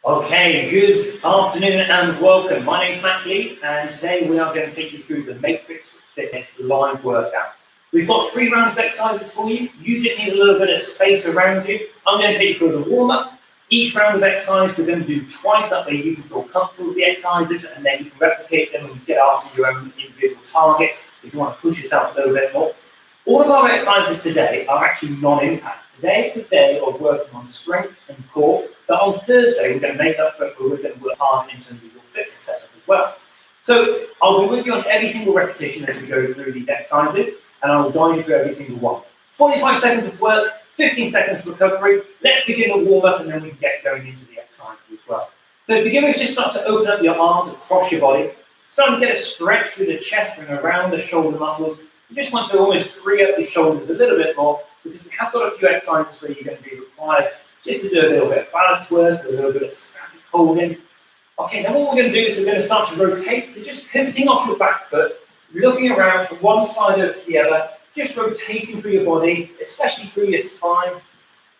Okay, good afternoon and welcome. My name is Matt Gleed, and today we are going to take you through the Matrix Fitness live workout. We've got 3 rounds of exercises for you. You just need a little bit of space around you. I'm going to take you through the warm-up. Each round of exercise we're going to do twice. That way you can feel comfortable with the exercises, and then you can replicate them and get after your own individual targets if you want to push yourself a little bit more. All of our exercises today are actually non-impact. Today is a day of working on strength and core, but on Thursday we're going to make up for it, but we're going to work hard in terms of your fitness setup as well. So I'll be with you on every single repetition as we go through these exercises, and I'll guide you through every single one. 45 seconds of work, 15 seconds recovery. Let's begin a warm-up and then we can get going into the exercises as well. So to begin with, just start to open up your arms across your body. Start to get a stretch through the chest and around the shoulder muscles. You just want to almost free up your shoulders a little bit more, because we have got a few exercises where you're going to be required just to do a little bit of balance work, a little bit of static holding. Okay, now what we're going to do is we're going to start to rotate, so just pivoting off your back foot, looking around from one side over to the other, just rotating through your body, especially through your spine,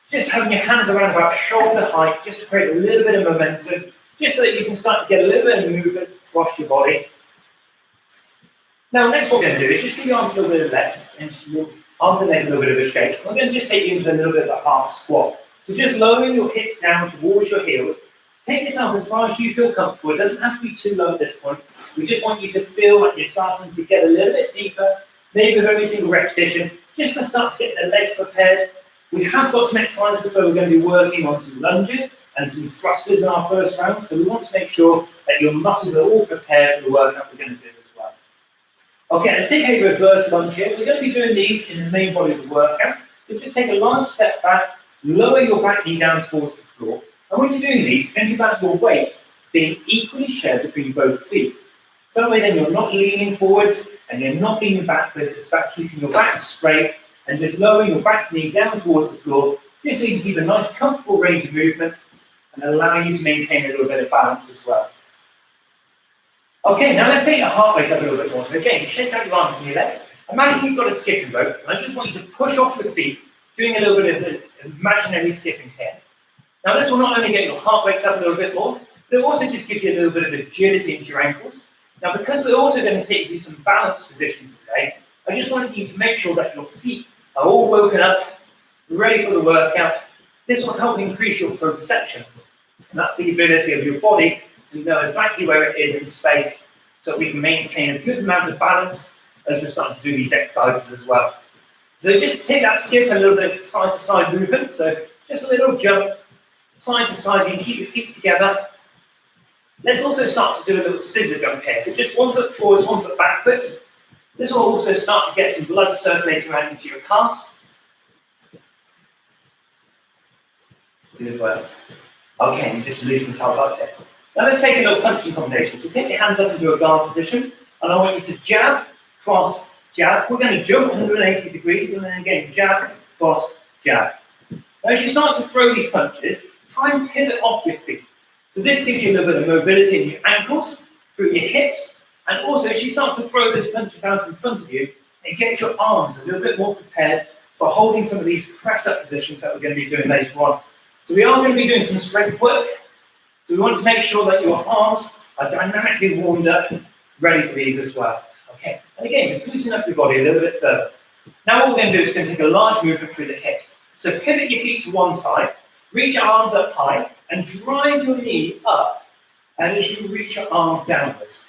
just having your hands around about shoulder height, just to create a little bit of momentum, just so that you can start to get a little bit of movement across your body. Now, next what we're going to do is just give your arms a little bit of length, and your arms and legs a little bit of a shake. We're going to just take you into a little bit of a half squat. So just lowering your hips down towards your heels. Take yourself as far as you feel comfortable. It doesn't have to be too low at this point. We just want you to feel like you're starting to get a little bit deeper, maybe with every single repetition, just to start to get the legs prepared. We have got some exercises where we're going to be working on some lunges and some thrusters in our first round. So we want to make sure that your muscles are all prepared for the workout we're going to do as well. Okay, let's take a reverse lunge here. We're going to be doing these in the main body of the workout. So just take a large step back, lower your back knee down towards the floor. And when you're doing these, think about your weight being equally shared between both feet. So that way then you're not leaning forwards and you're not leaning backwards. It's about keeping your back straight and just lowering your back knee down towards the floor, just so you can keep a nice comfortable range of movement and allow you to maintain a little bit of balance as well. Okay, now let's take your heart rate up a little bit more. So again, shake out your arms and your legs. Imagine you've got a skipping rope, and I just want you to push off your feet, doing a little bit of an imaginary skipping here. Now this will not only get your heart rate up a little bit more, but it also just gives you a little bit of agility into your ankles. Now because we're also going to take you some balance positions today, I just wanted you to make sure that your feet are all woken up, ready for the workout. This will help increase your proprioception. And that's the ability of your body to know exactly where it is in space, so we can maintain a good amount of balance as we're starting to do these exercises as well. So just take that skip, a little bit of side-to-side movement. So just a little jump, side to side. You can keep your feet together. Let's also start to do a little scissor jump here. So just 1 foot forwards, 1 foot backwards. This will also start to get some blood circulating around into your calves. Good work. Okay, and just loosen yourself up there. Now let's take a little punching combination. So take your hands up into a guard position, and I want you to jab, cross, jab. We're going to jump 180 degrees, and then again, jab, cross, jab. Now as you start to throw these punches, try and pivot off your feet. So this gives you a little bit of mobility in your ankles, through your hips, and also as you start to throw those punches out in front of you, it gets your arms a little bit more prepared for holding some of these press-up positions that we're going to be doing later on. So we are going to be doing some strength work. So we want to make sure that your arms are dynamically warmed up, ready for these as well. Okay, and again, just loosen up your body a little bit further. Now what we're going to do is going to take a large movement through the hips. So pivot your feet to one side, reach your arms up high, and drive your knee up, and as you reach your arms downwards.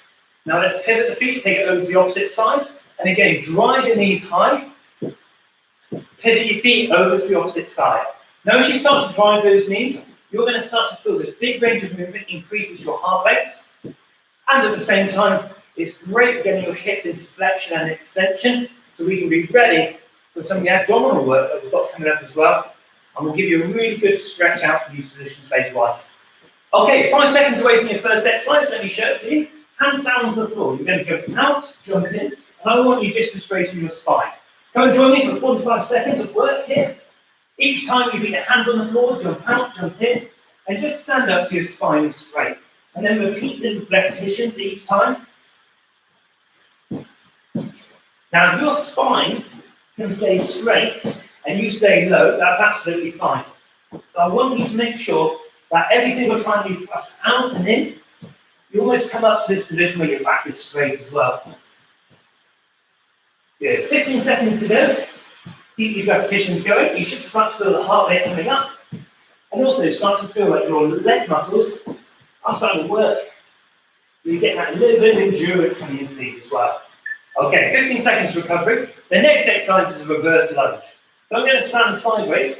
Now let's pivot the feet, take it over to the opposite side, and again, drive your knees high, pivot your feet over to the opposite side. Now as you start to drive those knees, you're going to start to feel this big range of movement increases your heart rate, and at the same time, it's great for getting your hips into flexion and extension, so we can be ready for some of the abdominal work that we've got coming up as well, and we'll give you a really good stretch out for these positions later on. Okay, 5 seconds away from your first exercise, let me show it to you. Hands down onto the floor. You're going to jump out, jump in, and I want you just to straighten your spine. Come and join me for 45 seconds of work here. Each time you put your hands on the floor, jump out, jump in, and just stand up so your spine is straight. And then repeat the repetitions each time. Now, if your spine can stay straight and you stay low, that's absolutely fine. But I want you to make sure that every single time you thrust out and in, you almost come up to this position where your back is straight as well. Good. 15 seconds to go. Keep these repetitions going. You should start to feel the heart rate coming up. And also start to feel like your leg muscles are starting to work. You get that little bit of endurance coming into these as well. Okay, 15 seconds recovery. The next exercise is a reverse lunge. So I'm going to stand sideways.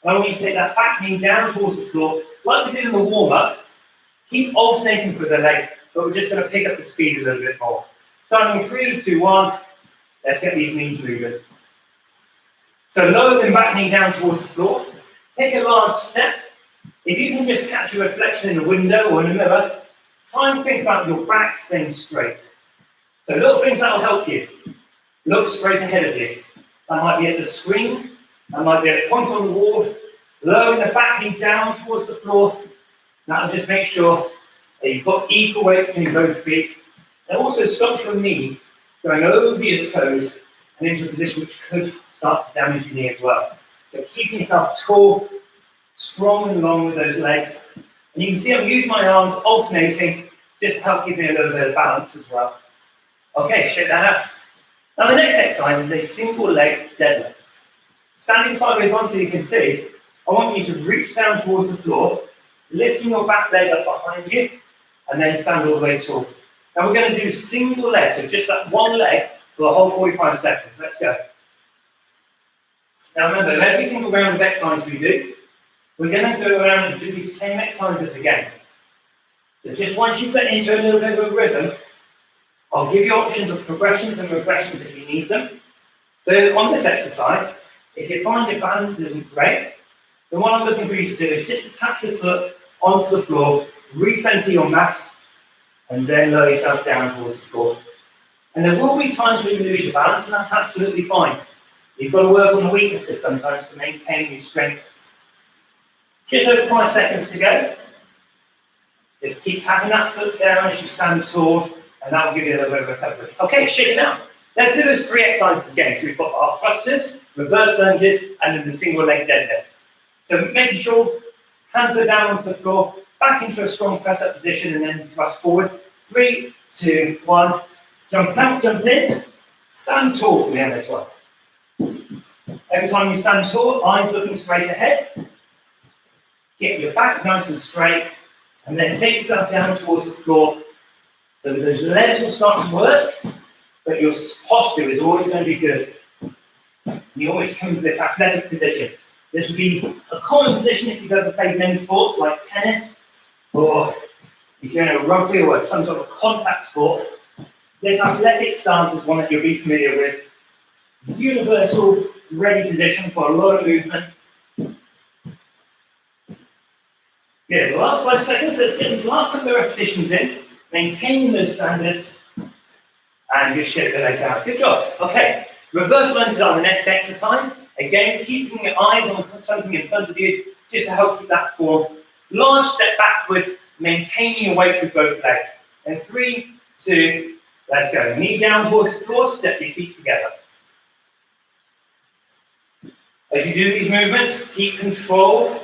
And I want you to take that back knee down towards the floor, like we did in the warm-up. Keep alternating for the legs, but we're just going to pick up the speed a little bit more. Starting in 3, 2, 1. Let's get these knees moving. So lower the back knee down towards the floor. Take a large step. If you can just catch a reflection in a window or in a mirror, try and think about your back staying straight. So little things that will help you. Look straight ahead of you. That might be at the screen. That might be at a point on the wall. Lowering the back knee down towards the floor. That'll just make sure that you've got equal weight between both feet. And also stops your knee going over your toes and into a position which could start to damage your knee as well. So keeping yourself tall, strong and long with those legs. And you can see I'm using my arms alternating just to help give me a little bit of balance as well. Okay, shake that out. Now the next exercise is a single leg deadlift. Standing sideways on so you can see, I want you to reach down towards the floor, lifting your back leg up behind you, and then stand all the way tall. Now we're going to do single leg, so just that one leg for the whole 45 seconds. Let's go. Now remember, every single round of exercise we do, we're going to go around and do these same exercises again. So just once you get into a little bit of a rhythm, I'll give you options of progressions and regressions if you need them. So on this exercise, if you find your balance isn't great, then what I'm looking for you to do is just to tap your foot onto the floor, recenter your mass, and then lower yourself down towards the floor. And there will be times when you lose your balance, and that's absolutely fine. You've got to work on the weaknesses sometimes to maintain your strength. Just over 5 seconds to go. Just keep tapping that foot down as you stand tall, and that will give you a little bit of recovery. Okay, shake it out. Let's do those 3 exercises again. So we've got our thrusters, reverse lunges, and then the single leg deadlift. So making sure hands are down onto the floor, back into a strong press up position, and then thrust forward. 3, 2, 1. Jump out, jump in. Stand tall for me on this one. Every time you stand tall, eyes looking straight ahead. Get your back nice and straight, and then take yourself down towards the floor. So that those legs will start to work, but your posture is always going to be good. You always come to this athletic position. This would be a common position if you've ever played men's sports like tennis, or if you're in a rugby or some sort of contact sport. This athletic stance is one that you'll be familiar with. Universal, ready position for a lot of movement. Good, the last 5 seconds, let's get these last couple of repetitions in, maintaining those standards, and just shake the legs out. Good job. Okay, reverse lunges are the next exercise. Again, keeping your eyes on something in front of you, just to help keep that form. Large step backwards, maintaining your weight with both legs. And 3, 2, let's go. Knee down towards the floor, step your feet together. As you do these movements, keep control.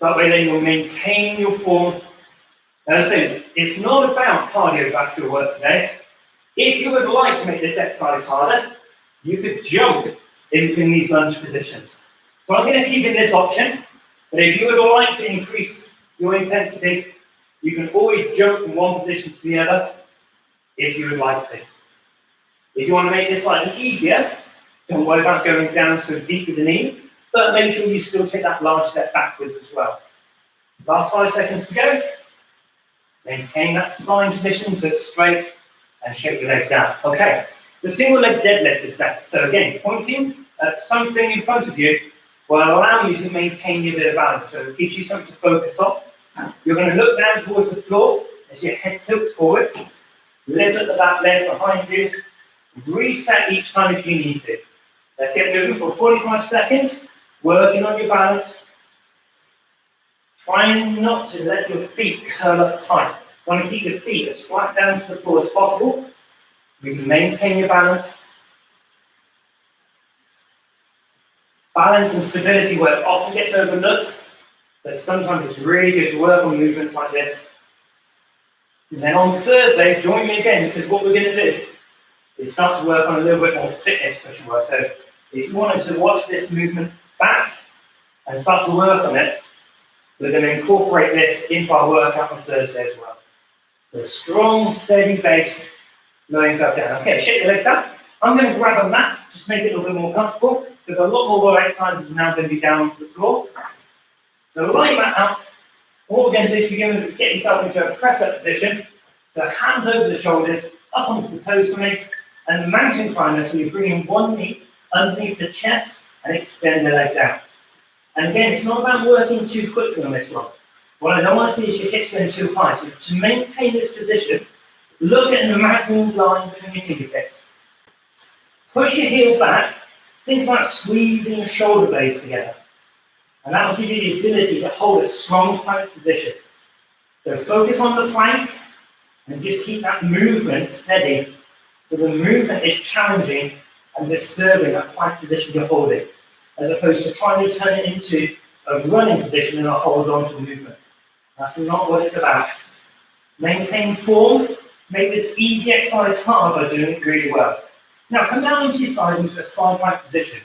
That way then you'll maintain your form. Now listen, it's not about cardiovascular work today. If you would like to make this exercise harder, you could jump in between these lunge positions. So I'm going to keep in this option, but if you would like to increase your intensity, you can always jump from one position to the other if you would like to. If you want to make this slightly easier, don't worry about going down so deep with the knees, but make sure you still take that large step backwards as well. Last 5 seconds to go. Maintain that spine position so it's straight, and shake your legs out. Okay, the single leg deadlift is next. So again, pointing at something in front of you will allow you to maintain your bit of balance. So it gives you something to focus on. You're going to look down towards the floor as your head tilts forwards. Lift at the back leg behind you. Reset each time if you need to. Let's get moving for 45 seconds. Working on your balance. Trying not to let your feet curl up tight. You want to keep your feet as flat down to the floor as possible. You can maintain your balance. Balance and stability work often gets overlooked, but sometimes it's really good to work on movements like this. And then on Thursday, join me again, because what we're going to do is start to work on a little bit more fitness cushion work. So if you wanted to watch this movement back and start to work on it, we're going to incorporate this into our workout on Thursday as well. So a strong, steady base, lowering yourself down. Okay, shake your legs out. I'm going to grab a mat, just make it a little bit more comfortable, because a lot more of our exercises are now going to be down onto the floor. So lie your mat out. What we're going to do to begin with is get yourself into a press-up position. So hands over the shoulders, up onto the toes for me, and the mountain climber, so you're bringing one knee underneath the chest and extend the legs out. And again, it's not about working too quickly on this one. What I don't want to see is your hips going too high. So to maintain this position, look at an imaginary line between your fingertips. Push your heel back. Think about squeezing your shoulder blades together. And that will give you the ability to hold a strong plank position. So focus on the plank and just keep that movement steady. So the movement is challenging and disturbing that plank position you're holding, as opposed to trying to turn it into a running position in a horizontal movement. That's not what it's about. Maintain form, make this easy exercise hard by doing it really well. Now come down onto your side into a side plank position.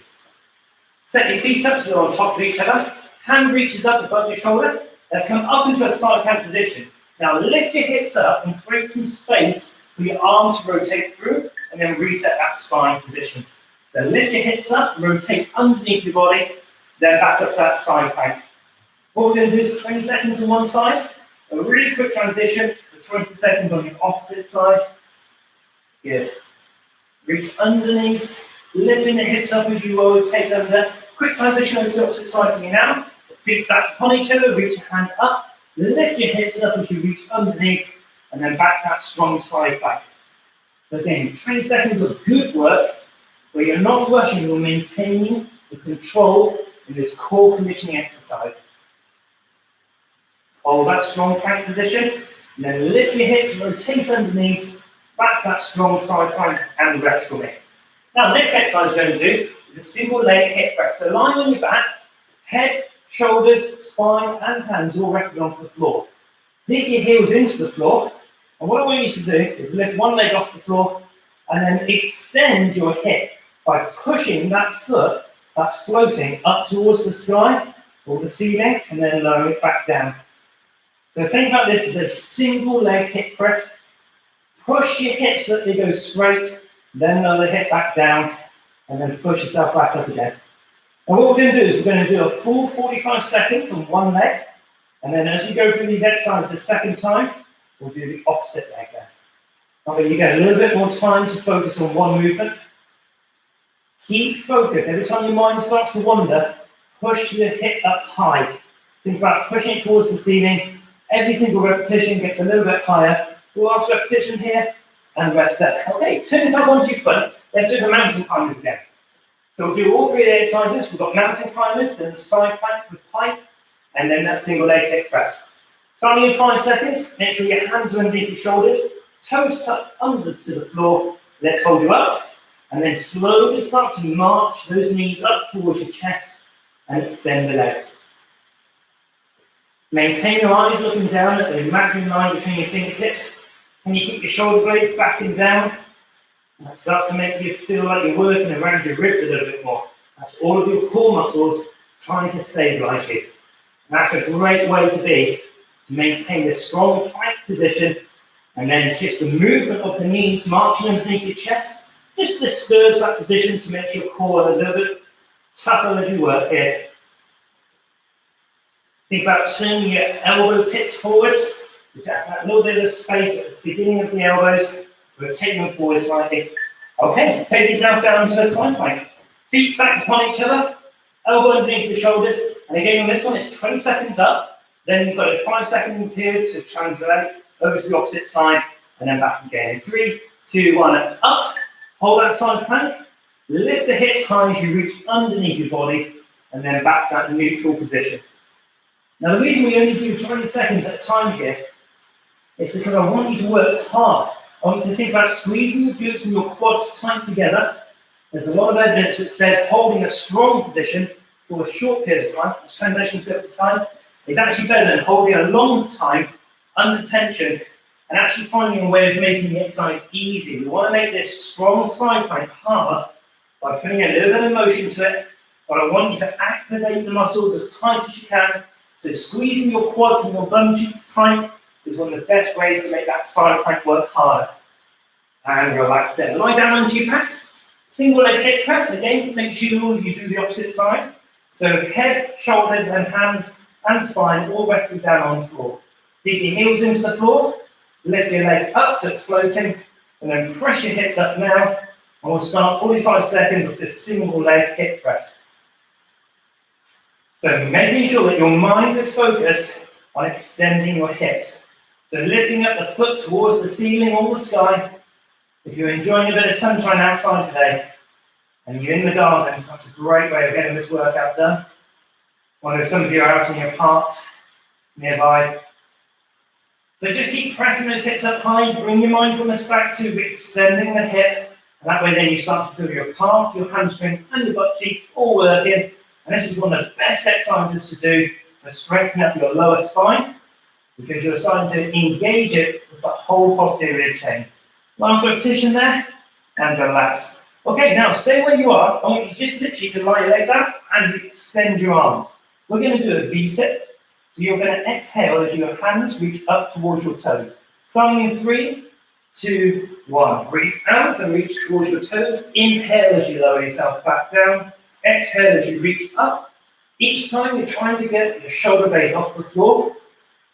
Set your feet up so they're on top of each other. Hand reaches up above your shoulder. Let's come up into a side plank position. Now lift your hips up and create some space for your arms to rotate through, and then reset that spine position. Then lift your hips up, rotate underneath your body, then back up to that side plank. What we're going to do is 20 seconds on one side, a really quick transition for 20 seconds on the opposite side. Good. Reach underneath, lifting the hips up as you rotate under. Quick transition over to the opposite side for me now. Feet stacked upon each other, reach your hand up, lift your hips up as you reach underneath, and then back to that strong side plank. So again, 20 seconds of good work, where you're not rushing, you're maintaining the control in this core conditioning exercise. Hold that strong plank position, and then lift your hips, rotate underneath, back to that strong side plank, and rest for me. Now, the next exercise we're going to do is a single leg hip press. So lying on your back, head, shoulders, spine, and hands all rested onto the floor. Dig your heels into the floor, and what I want you to do is lift one leg off the floor, and then extend your hip by pushing that foot that's floating up towards the sky or the ceiling, and then lowering it back down. So think about this as a single leg hip press. Push your hips so that they go straight, then lower the hip back down, and then push yourself back up again. And what we're going to do is we're going to do a full 45 seconds on one leg, and then as we go through these exercises the second time, we'll do the opposite leg then. Okay, you get a little bit more time to focus on one movement. Keep focus. Every time your mind starts to wander, push your hip up high. Think about pushing it towards the ceiling. Every single repetition gets a little bit higher. Last repetition here, and rest there. Okay, turn yourself onto your foot. Let's do the mountain climbers again. So we'll do all three of the exercises. We've got mountain climbers, then the side plank with pipe, and then that single leg hip press. Starting in 5 seconds, make sure your hands are underneath your shoulders, toes tucked under to the floor. Let's hold you up, and then slowly start to march those knees up towards your chest and extend the legs. Maintain your eyes looking down at the imaginary line between your fingertips. Can you keep your shoulder blades back and down? That starts to make you feel like you're working around your ribs a little bit more. That's all of your core muscles trying to stabilize you. And that's a great way to be, to maintain a strong plank position, and then it's just the movement of the knees marching underneath your chest just disturbs that position to make your core a little bit tougher as you work here. Think about turning your elbow pits forwards. You get that little bit of space at the beginning of the elbows, rotating them forward slightly. Okay, take yourself down to a side plank. Feet stacked upon each other, elbow underneath the shoulders, and again on this one it's 20 seconds up, then you've got a 5-second period to translate over to the opposite side, and then back again. 3, 2, 1, and up. Hold that side plank, lift the hips high as you reach underneath your body, and then back to that neutral position. Now the reason we only do 20 seconds at a time here is because I want you to work hard. I want you to think about squeezing your glutes and your quads tight together. There's a lot of evidence which says holding a strong position for a short period of time, let's transition to the side, is actually better than holding a long time under tension and actually finding a way of making the exercise easy. We want to make this strong side plank hard by putting a little bit of motion to it, but I want you to activate the muscles as tight as you can. So squeezing your quads and your bum cheeks tight is one of the best ways to make that side plank work harder. And relax there. Lie down onto your backs. Single leg hip press. Again, make sure you do the opposite side. So head, shoulders, and hands and spine all resting down on the floor. Dig your heels into the floor. Lift your leg up so it's floating. And then press your hips up now. And we'll start 45 seconds of this single leg hip press. So making sure that your mind is focused on extending your hips. So lifting up the foot towards the ceiling or the sky. If you're enjoying a bit of sunshine outside today, and you're in the gardens, that's a great way of getting this workout done. I know some of you are out in your parks nearby. So just keep pressing those hips up high, bring your mindfulness back to extending the hip, and that way then you start to feel your calf, your hamstring, and your butt cheeks all working. And this is one of the best exercises to do for strengthening up your lower spine, because you're starting to engage it with the whole posterior chain. Last repetition there, and relax. Okay, now stay where you are. I want you just literally to lie your legs out and extend your arms. We're going to do a V-sit. So you're going to exhale as your hands reach up towards your toes. Starting in 3, 2, 1. Breathe out and reach towards your toes. Inhale as you lower yourself back down. Exhale as you reach up. Each time you're trying to get your shoulder blades off the floor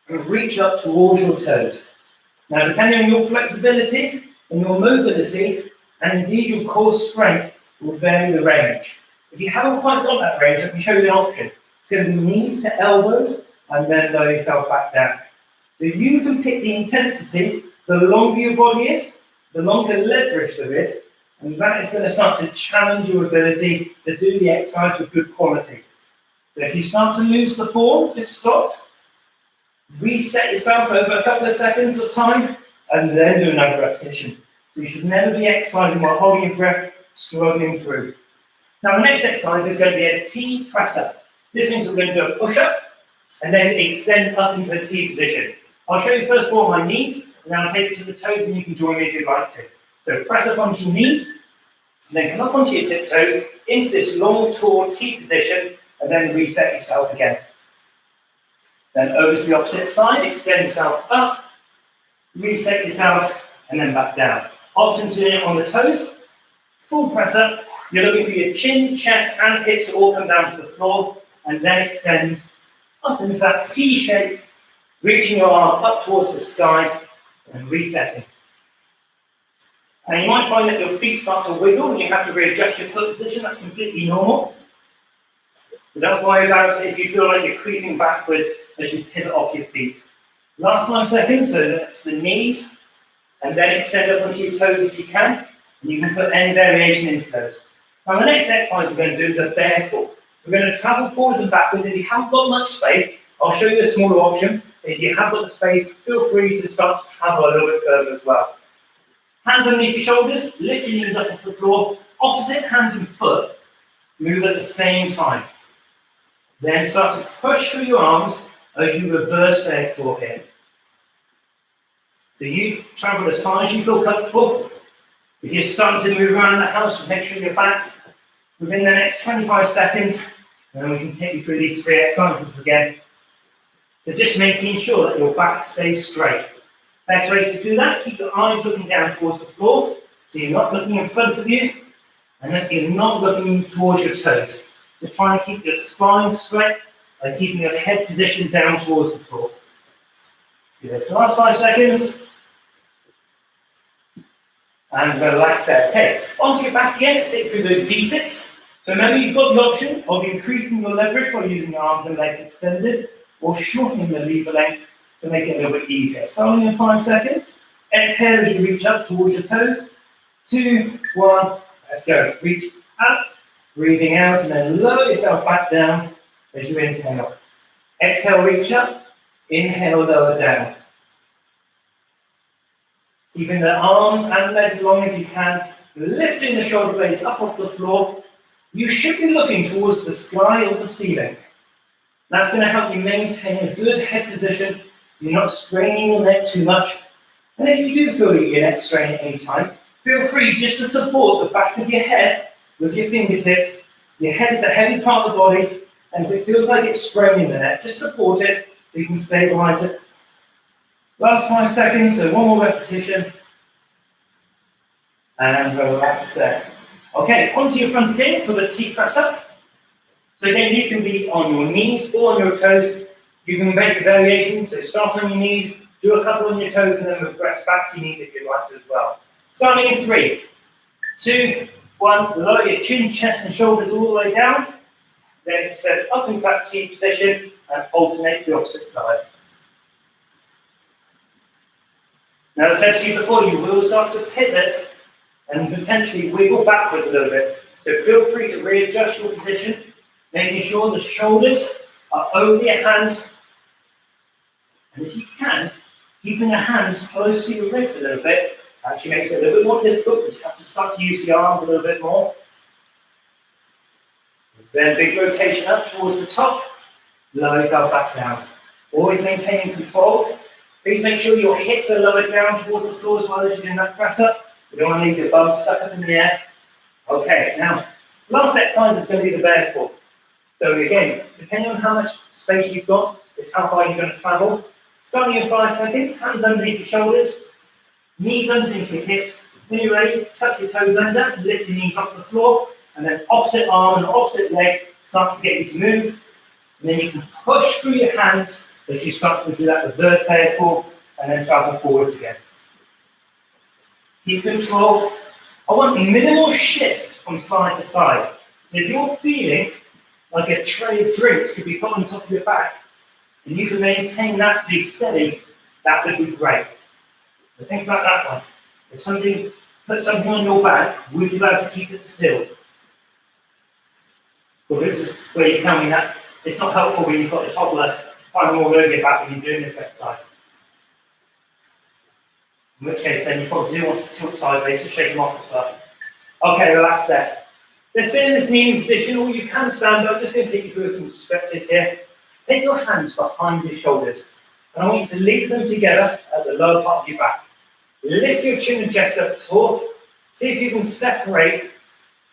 and reach up towards your toes. Now, depending on your flexibility and your mobility, and indeed your core strength, will vary the range. If you haven't quite got that range, I can show you an option. It's going to be knees to elbows, and then lower yourself back down. So you can pick the intensity. The longer your body is, the longer leverage there is, and that is going to start to challenge your ability to do the exercise with good quality. So if you start to lose the form, just stop. Reset yourself over a couple of seconds of time, and then do another repetition. So you should never be exercising while holding your breath, struggling through. Now the next exercise is going to be a T press-up. This means we're going to do a push-up, and then extend up into a T position. I'll show you first of all my knees, and then I'll take you to the toes, and you can join me if you'd like to. So press up onto your knees, and then come up onto your tiptoes, into this long, tall T position, and then reset yourself again. Then over to the opposite side, extend yourself up, reset yourself, and then back down. Option to do it on the toes, full press up. You're looking for your chin, chest, and hips to all come down to the floor, and then extend up into that T shape, reaching your arm up towards the sky, and resetting. And you might find that your feet start to wiggle, and you have to readjust your foot position. That's completely normal. So don't worry about it if you feel like you're creeping backwards as you pivot off your feet. Last 5 seconds, so that's the knees, and then extend up onto your toes if you can, and you can put any variation into those. Now the next exercise we're going to do is a bear crawl. We're going to travel forwards and backwards. If you haven't got much space, I'll show you a smaller option. If you have got the space, feel free to start to travel a little bit further as well. Hands underneath your shoulders, lift your knees up off the floor, opposite hand and foot, move at the same time. Then start to push through your arms as you reverse bear crawl here. So you travel as far as you feel comfortable. If you're starting to move around the house, make sure you're back within the next 25 seconds, and then we can take you through these 3 exercises again. So just making sure that your back stays straight. Best ways to do that, keep your eyes looking down towards the floor, so you're not looking in front of you, and then you're not looking towards your toes. Just try and keep your spine straight by keeping your head positioned down towards the floor. Do this for the last 5 seconds. And relax there. Okay, onto your back again, let's take through those V6. So remember, you've got the option of increasing your leverage by using your arms and legs extended, or shortening the lever length to make it a little bit easier. Starting in 5 seconds. Exhale as you reach up towards your toes. 2, 1, let's go. Reach up, breathing out, and then lower yourself back down as you inhale. Exhale, reach up. Inhale, lower down. Keeping the arms and legs long if you can, lifting the shoulder blades up off the floor. You should be looking towards the sky or the ceiling. That's going to help you maintain a good head position. You're not straining your neck too much. And if you do feel your neck strain at any time, feel free just to support the back of your head with your fingertips. Your head is a heavy part of the body, and if it feels like it's straining the neck, just support it so you can stabilize it. Last 5 seconds, so one more repetition. And relax there. Okay, onto your front again for the T press up. So again, you can be on your knees or on your toes. You can make a variation, so start on your knees, do a couple on your toes, and then progress back to your knees if you'd like to as well. Starting in 3, 2, 1, lower your chin, chest, and shoulders all the way down. Then step up into that T position and alternate the opposite side. Now, as I said to you before, you will start to pivot and potentially wiggle backwards a little bit. So feel free to readjust your position, making sure the shoulders are over your hands. And if you can, keeping your hands close to your ribs a little bit actually makes it a little bit more difficult because you have to start to use the arms a little bit more. Then big rotation up towards the top, lower yourself back down. Always maintaining control. Please make sure your hips are lowered down towards the floor as well as you're doing that press up. You don't want to leave your bum stuck up in the air. Okay, now, last exercise is going to be the bear pull. So again, depending on how much space you've got, it's how far you're going to travel. Starting in 5 seconds, hands underneath your shoulders, knees underneath your hips. When you're ready, tuck your toes under, lift your knees off the floor, and then opposite arm and opposite leg start to get you to move. And then you can push through your hands as you start to do that reverse bear pull, and then travel forwards again. Keep control. I want minimal shift from side to side. So if you're feeling like a tray of drinks could be put on top of your back, and you can maintain that to be steady, that would be great. So think about that one. If somebody put something on your back, would you like to keep it still? Well, this is where you tell me that it's not helpful when you've got the toddler climbing all over your back when you're doing this exercise. In which case, then you probably do want to tilt sideways to shake them off as well. Okay, relax there. Let's stay in this kneeling position, or you can stand up. I'm just going to take you through some stretches here. Take your hands behind your shoulders, and I want you to leave them together at the lower part of your back. Lift your chin and chest up tall. See if you can separate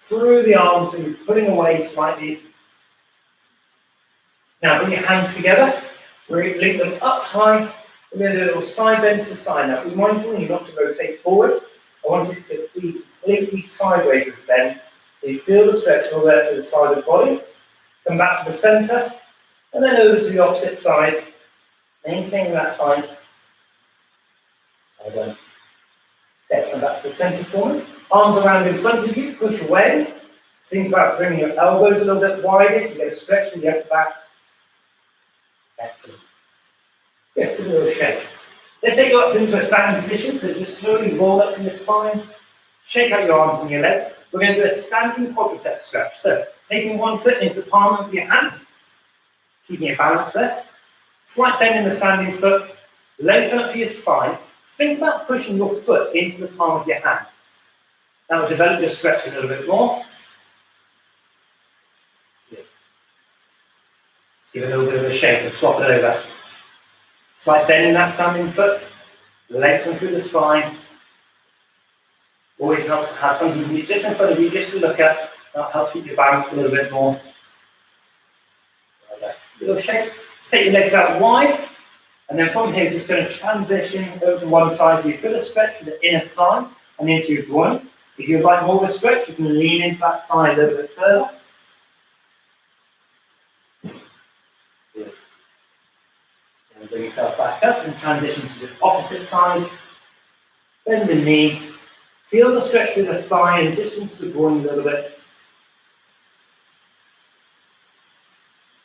through the arms and pulling away slightly. Now bring your hands together. Link them up high. We're going to do a little side bend to the side. Now be mindful you not to rotate forward. I want it to be completely sideways as bend. So you feel the stretch all there to the side of the body. Come back to the centre. And then over to the opposite side. Maintaining that height. Okay, come back to the centre for me. Arms around in front of you, push away. Think about bringing your elbows a little bit wider so you get a stretch with the upper back. Excellent. Yeah, give it a little shake. Let's take you up into a standing position, so just slowly roll up from the spine. Shake out your arms and your legs. We're going to do a standing quadriceps stretch. So, taking one foot into the palm of your hand, keeping your balance there. Slight bend in the standing foot. Lengthen up for your spine. Think about pushing your foot into the palm of your hand. That will develop your stretch a little bit more. Good. Give it a little bit of a shake and swap it over. Slight bend in that standing foot. Lengthen through the spine. Always helps to have something just in front of you just to look at. That'll help keep your balance a little bit more. Okay. Little shake. Take your legs out wide. And then from here, just going to transition over to one side so you feel a stretch with the inner thigh and into your groin. If you'd like more of a stretch, you can lean into that thigh a little bit further. Good. And bring yourself back up and transition to the opposite side. Bend the knee. Feel the stretch through the thigh and just into the groin a little bit.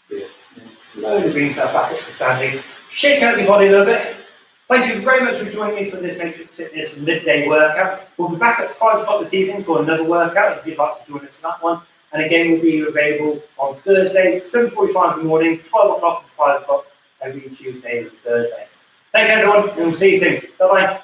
Good. And slowly bring yourself back up to standing. Shake out your body a little bit. Thank you very much for joining me for this Matrix Fitness midday workout. We'll be back at 5 o'clock this evening for another workout if you'd like to join us for that one. And again, we'll be available on Thursdays, 7:45 in the morning, 12 o'clock and 5 o'clock every Tuesday and Thursday. Thank you everyone, and we'll see you soon. Bye-bye.